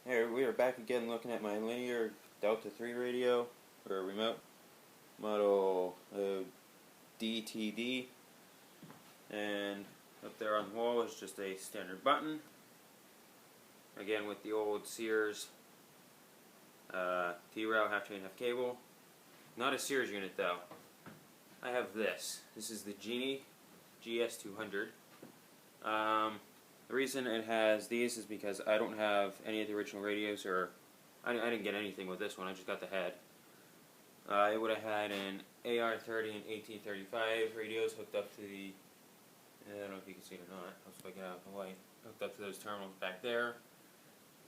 Here we are back again looking at my linear Delta 3 radio, or remote, model DTD, and up there on the wall is just a standard button, again with the old Sears T-rail half chain half cable. Not a Sears unit though. I have this. This is the Genie GS-200. The reason it has these is because I don't have any of the original radios, or I didn't get anything with this one, I just got the head. It would have had an AR-30 and 1835 radios hooked up to the, I don't know if you can see it or not, I'll just get out of the light, hooked up to those terminals back there.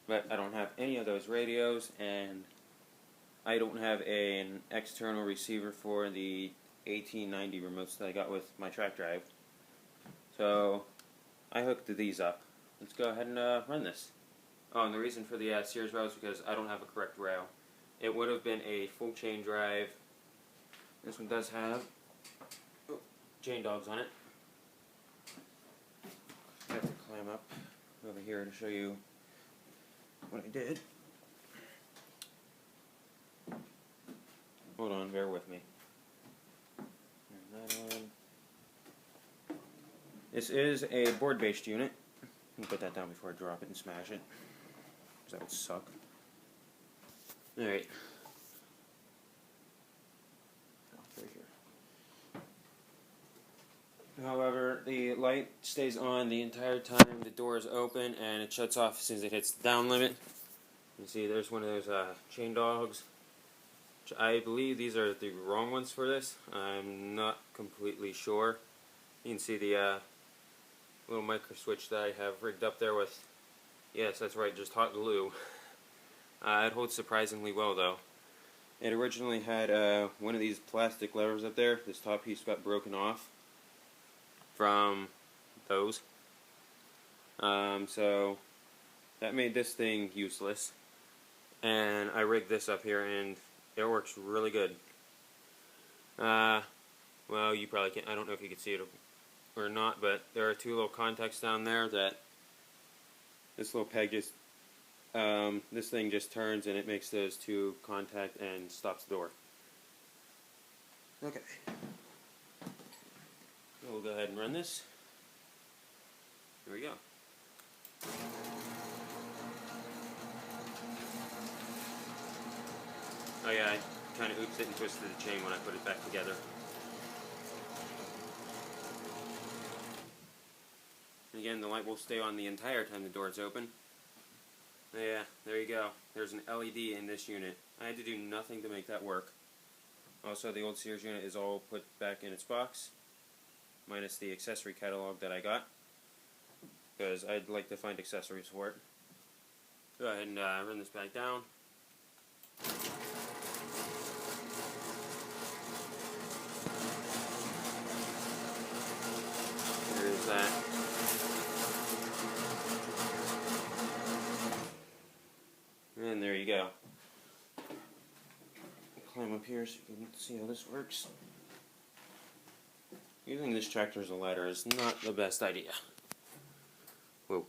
But I don't have any of those radios, and I don't have an external receiver for the 1890 remotes that I got with my track drive. So I hooked these up. Let's go ahead and run this. Oh, and the reason for the Sears rail is because I don't have a correct rail. It would have been a full chain drive. This one does have chain dogs on it. I have to climb up over here to show you what I did. Hold on, bear with me. Turn that on. This is a board-based unit. Let me put that down before I drop it and smash it, because that would suck. Alright. Right here. However, the light stays on the entire time the door is open, and it shuts off as soon as it hits the down limit. You see there's one of those chain dogs. I believe these are the wrong ones for this. I'm not completely sure. You can see the little micro switch that I have rigged up there with, yes, that's right, just hot glue. It holds surprisingly well though. It originally had one of these plastic levers up there. This top piece got broken off from those. So that made this thing useless. And I rigged this up here and it works really good. Well, you probably can't, I don't know if you can see it or not, but there are two little contacts down there that this little peg just, this thing just turns and it makes those two contact and stops the door. Okay. We'll go ahead and run this. Here we go. Oh yeah, I kind of oopsed it and twisted the chain when I put it back together. Again, the light will stay on the entire time the door is open. Yeah, there you go. There's an LED in this unit. I had to do nothing to make that work. Also, the old Sears unit is all put back in its box, minus the accessory catalog that I got, because I'd like to find accessories for it. Go ahead and run this back down. There's that. And there you go. Climb up here so you can see how this works. Using this tractor as a ladder is not the best idea. Whoa.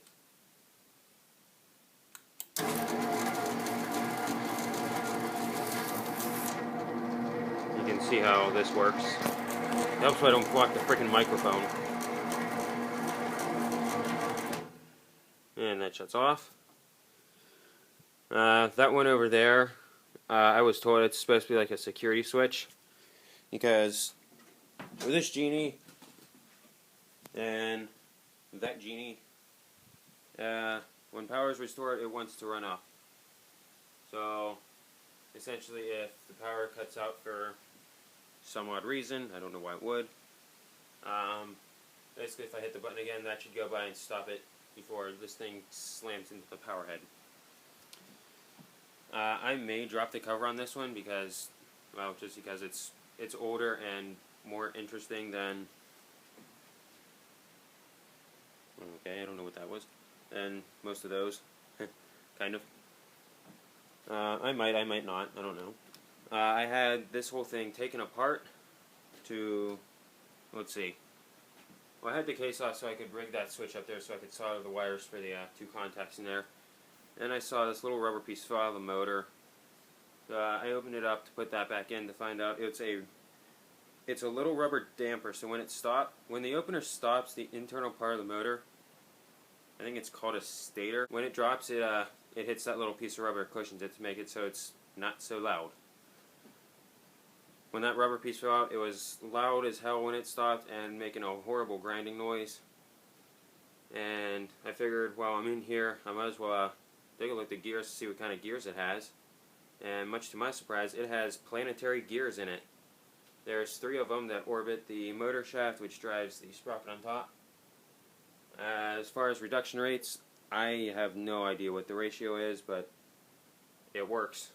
You can see how this works. It helps so I don't block the freaking microphone. And that shuts off. That one over there, I was told it's supposed to be like a security switch, because with this Genie and that Genie, when power is restored, it wants to run off. So essentially, if the power cuts out for some odd reason, I don't know why it would, basically if I hit the button again, that should go by and stop it before this thing slams into the power head. I may drop the cover on this one because, well, just because it's older and more interesting than, okay, I don't know what that was, than most of those, kind of. I might not, I don't know. I had this whole thing taken apart to, let's see, well, I had the case off so I could rig that switch up there so I could solder the wires for the two contacts in there. and I saw this little rubber piece fall out of the motor. I opened it up to put that back in to find out it's a little rubber damper. So when the opener stops the internal part of the motor, I think it's called a stator. When it drops, it hits that little piece of rubber, cushions it to make it so it's not so loud. When that rubber piece fell out, it was loud as hell when it stopped and making a horrible grinding noise. And I figured, while I'm in here, I might as well take a look at the gears to see what kind of gears it has. And much to my surprise, it has planetary gears in it. There's 3 of them that orbit the motor shaft, which drives the sprocket on top. As far as reduction rates, I have no idea what the ratio is, but it works.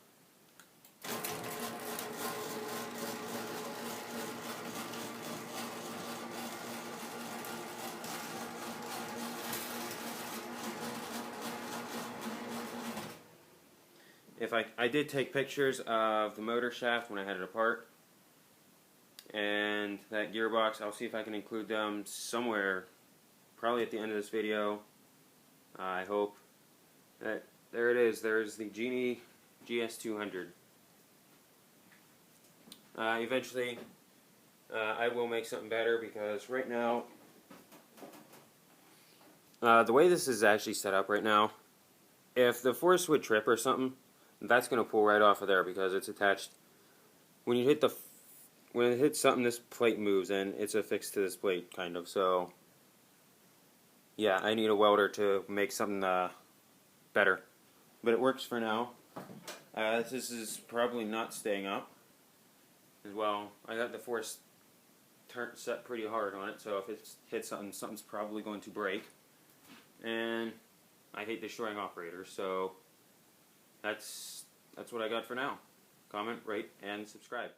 I did take pictures of the motor shaft when I had it apart, and that gearbox. I'll see if I can include them somewhere, probably at the end of this video. I hope. There it is. There's the Genie GS-200. Eventually, I will make something better, because right now, the way this is actually set up right now, if the force would trip or something, that's going to pull right off of there because it's attached. When it hits something, this plate moves and it's affixed to this plate, kind of. So, yeah, I need a welder to make something better. But it works for now. This is probably not staying up as well. I got the force set pretty hard on it, so if it hits something, something's probably going to break. And I hate destroying operators, so that's what I got for now. Comment, rate, and subscribe.